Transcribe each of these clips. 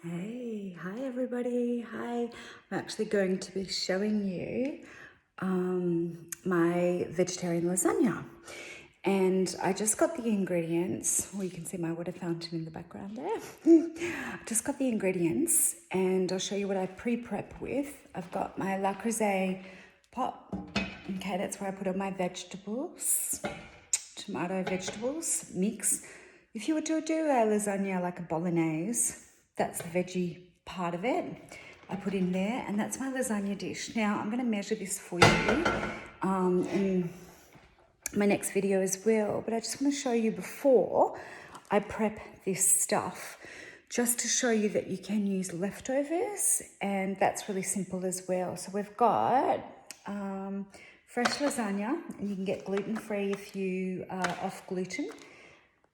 Hey, hi everybody. Hi. I'm actually going to be showing you my vegetarian lasagna. And I just got the ingredients. Well, you can see my water fountain in the background there. I just got the ingredients and I'll show you what I pre-prep with. I've got my Le Creuset pot. Okay, that's where I put all my vegetables, tomato vegetables mix. If you were to do a lasagna like a bolognese, that's the veggie part of it. I put in there, and that's my lasagna dish. Now, I'm going to measure this for you in my next video as well, but I just want to show you before I prep this stuff, just to show you that you can use leftovers, and that's really simple as well. So we've got fresh lasagna, and you can get gluten-free if you are off gluten.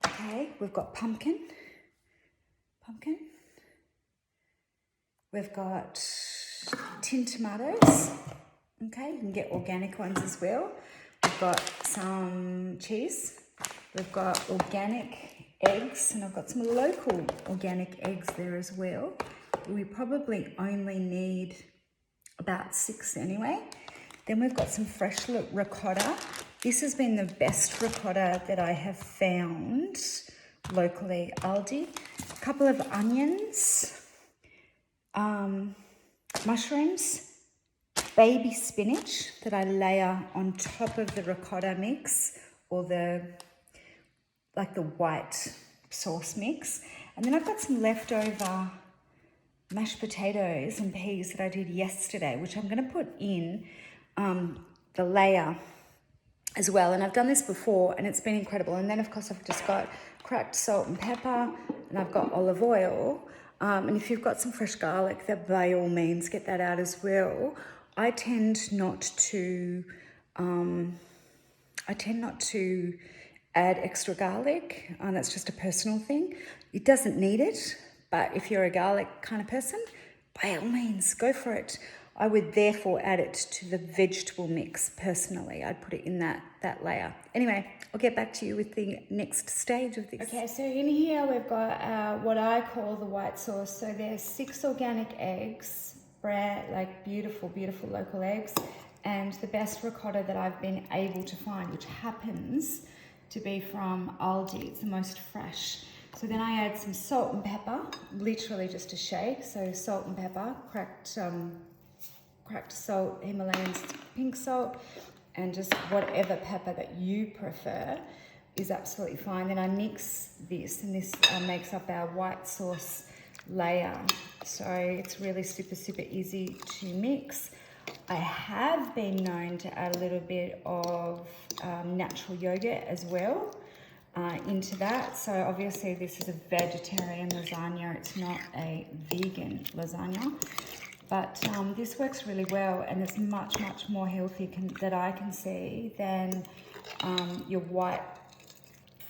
Okay, we've got pumpkin. We've got tin tomatoes. Okay, you can get organic ones as well. We've got some cheese. We've got organic eggs, and I've got some local organic eggs there as well. We probably only need about 6 anyway. Then we've got some fresh ricotta. This has been the best ricotta that I have found locally, Aldi. A couple of onions, mushrooms, baby spinach that I layer on top of the ricotta mix, or the white sauce mix. And then I've got some leftover mashed potatoes and peas that I did yesterday, which I'm going to put in the layer as well. And I've done this before and it's been incredible. And then of course I've just got cracked salt and pepper, and I've got olive oil. And if you've got some fresh garlic, then by all means get that out as well. I tend not to add extra garlic. That's just a personal thing. It doesn't need it, but if you're a garlic kind of person, by all means, go for it. I would therefore add it to the vegetable mix personally. I'd put it in that layer. Anyway, I'll get back to you with the next stage of this. Okay, so in here we've got what I call the white sauce. So there's 6 organic eggs, beautiful, beautiful local eggs, and the best ricotta that I've been able to find, which happens to be from Aldi. It's the most fresh. So then I add some salt and pepper, literally just a shake. So salt and pepper, cracked salt, Himalayan pink salt, and just whatever pepper that you prefer is absolutely fine. Then I mix this, and this makes up our white sauce layer. So it's really super, super easy to mix. I have been known to add a little bit of natural yogurt as well into that. So obviously this is a vegetarian lasagna, it's not a vegan lasagna, but this works really well, and it's much, much more healthy that I can see than your white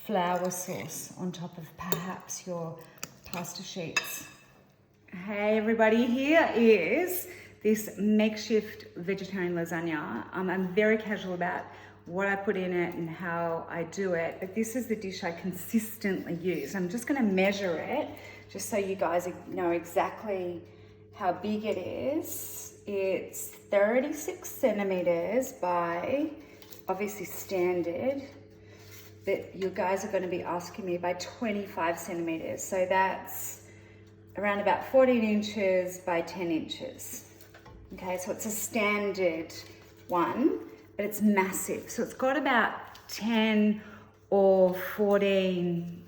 flour sauce on top of perhaps your pasta sheets. Hey everybody, here is this makeshift vegetarian lasagna. I'm very casual about what I put in it and how I do it, but this is the dish I consistently use. I'm just going to measure it just so you guys know exactly how big it is. It's 36 centimeters by, obviously standard, but you guys are going to be asking me, by 25 centimeters. So that's around about 14 inches by 10 inches. Okay, so it's a standard one, but it's massive. So it's got about 10 or 14,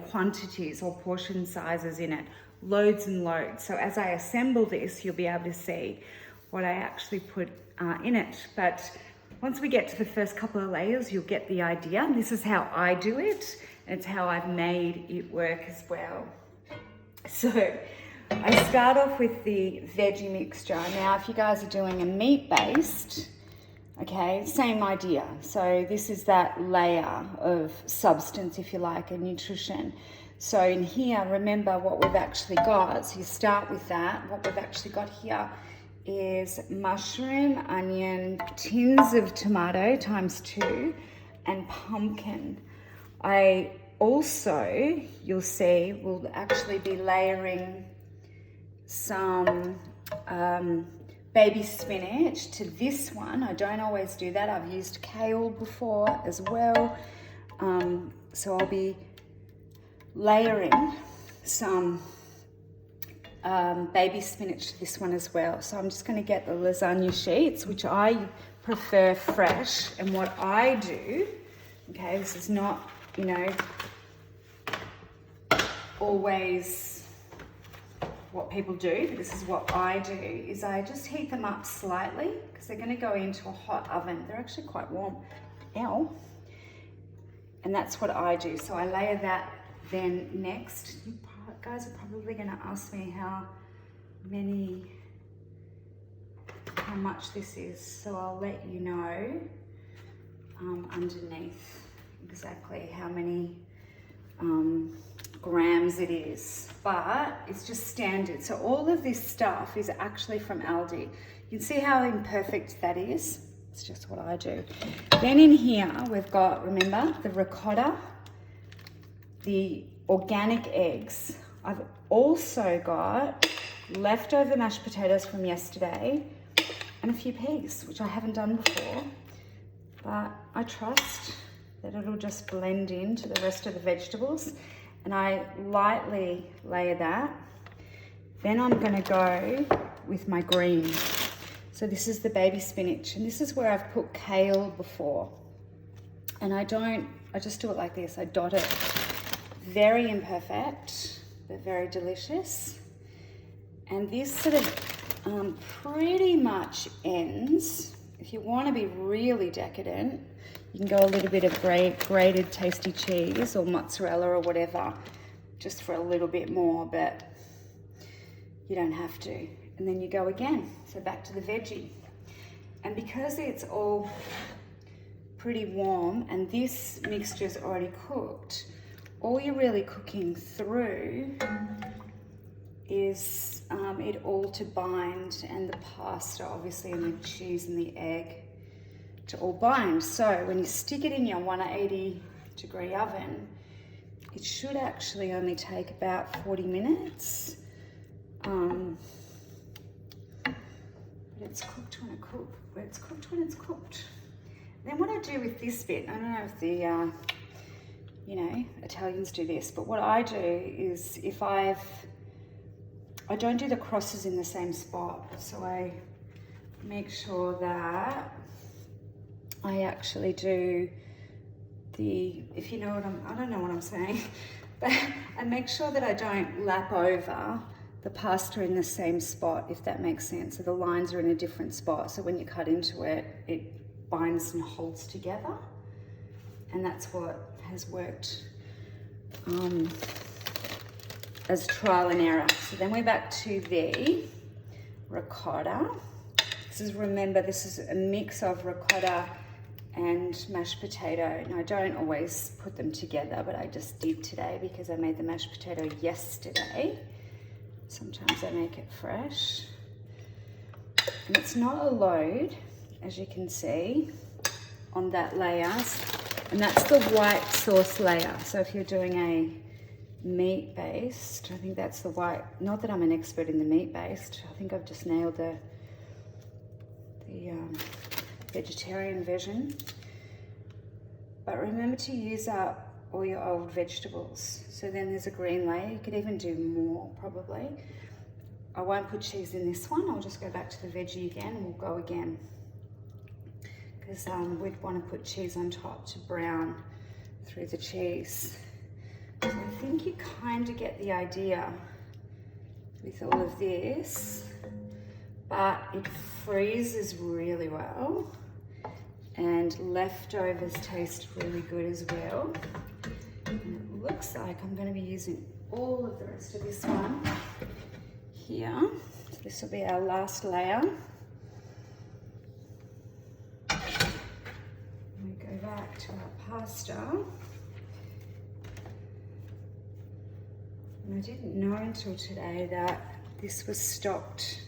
quantities or portion sizes in it, loads and loads. So as I assemble this, you'll be able to see what I actually put in it. But once we get to the first couple of layers, you'll get the idea. And this is how I do it. And it's how I've made it work as well. So I start off with the veggie mixture. Now, if you guys are doing a meat-based, okay, same idea. So this is that layer of substance, if you like, and nutrition. So in here, remember what we've actually got. So you start with that. What we've actually got here is mushroom, onion, tins of tomato ×2, and pumpkin. I also, you'll see, we'll actually be layering some baby spinach to this one. I don't always do that. I've used kale before as well. So I'll be layering some baby spinach to this one as well. So I'm just going to get the lasagna sheets, which I prefer fresh. And what I do, okay, this is not, you know, always what people do, but this is what I do, is I just heat them up slightly because they're going to go into a hot oven. They're actually quite warm. Ow. And that's what I do. So I layer that then next. You guys are probably going to ask me how much this is. So I'll let you know underneath exactly how many grams it is, but it's just standard. So all of this stuff is actually from Aldi. You can see how imperfect that is. It's just what I do. Then in here we've got, remember, the ricotta, the organic eggs. I've also got leftover mashed potatoes from yesterday and a few peas, which I haven't done before, but I trust that it'll just blend into the rest of the vegetables. And I lightly layer that. Then I'm gonna go with my greens. So this is the baby spinach, and this is where I've put kale before. And I just do it like this, I dot it. Very imperfect, but very delicious. And this sort of pretty much ends, if you wanna be really decadent, you can go a little bit of grated tasty cheese or mozzarella or whatever, just for a little bit more, but you don't have to. And then you go again, so back to the veggie. And because it's all pretty warm and this mixture is already cooked, all you're really cooking through is it all to bind, and the pasta obviously, and the cheese and the egg to all bind. So when you stick it in your 180-degree oven, it should actually only take about 40 minutes. But it's cooked when it's cooked when it's cooked. Then what I do with this bit, I don't know if the you know, Italians do this, but what I do is if I don't do the crosses in the same spot, so I make sure that I actually do if you know what I don't know what I'm saying, but I make sure that I don't lap over the pasta in the same spot, if that makes sense. So the lines are in a different spot, so when you cut into it, it binds and holds together. And that's what has worked as trial and error. So then we're back to the ricotta. Remember, this is a mix of ricotta and mashed potato. Now I don't always put them together, but I just did today because I made the mashed potato yesterday. Sometimes I make it fresh. And it's not a load, as you can see, on that layer. And that's the white sauce layer. So if you're doing a meat-based, I think that's the white, not that I'm an expert in the meat-based, I think I've just nailed the vegetarian version. But remember to use up all your old vegetables. So then there's a green layer. You could even do more, probably. I won't put cheese in this one. I'll just go back to the veggie again and we'll go again. Because we'd want to put cheese on top to brown through the cheese. So I think you kind of get the idea with all of this, but it freezes really well and leftovers taste really good as well. And it looks like I'm going to be using all of the rest of this one here. So this will be our last layer. We go back to our pasta. And I didn't know until today that this was stocked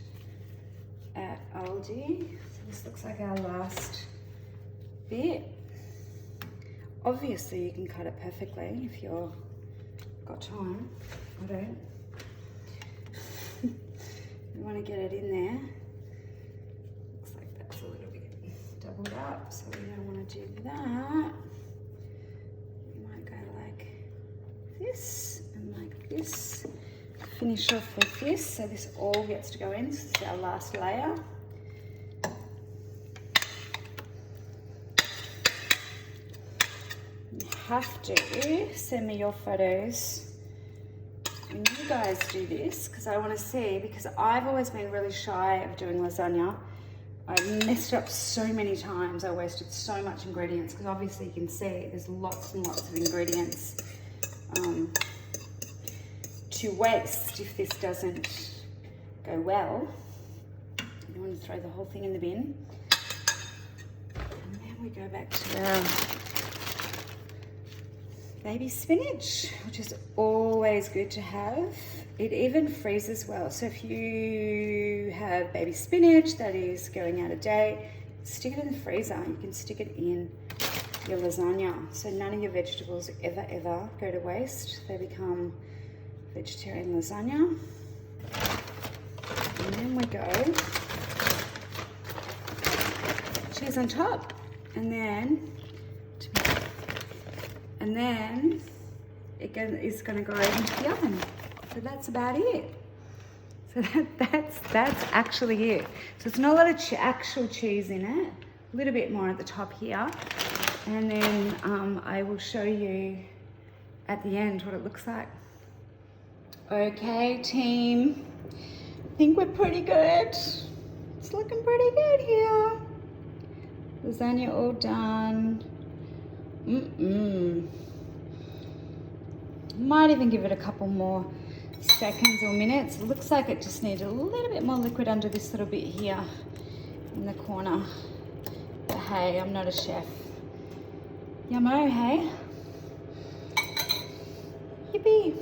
at Aldi. So this looks like our last bit. obviously you can cut it perfectly if you've got time. I don't. You want to get it in there. Looks like that's a little bit doubled up, so we don't want to do that. We might go like this and like this. Finish off with this, so this all gets to go in. This is our last layer. You have to send me your photos when you guys do this, because I want to see, because I've always been really shy of doing lasagna. I messed up so many times. I wasted so much ingredients, because obviously you can see there's lots and lots of ingredients to waste if this doesn't go well. You want to throw the whole thing in the bin. And then we go back to our baby spinach, which is always good to have. It even freezes well. So if you have baby spinach that is going out of date, stick it in the freezer. You can stick it in your lasagna. So none of your vegetables ever go to waste. They become vegetarian lasagna. And then we go cheese on top. And then it is going to go into the oven. So that's about it. So that's actually it. So it's not a lot of actual cheese in it. A little bit more at the top here. And then I will show you at the end what it looks like. Okay, team. I think we're pretty good. It's looking pretty good here. Lasagna all done. Might even give it a couple more seconds or minutes. It looks like it just needs a little bit more liquid under this little bit here in the corner. But hey, I'm not a chef. Yummo, hey? Yippee.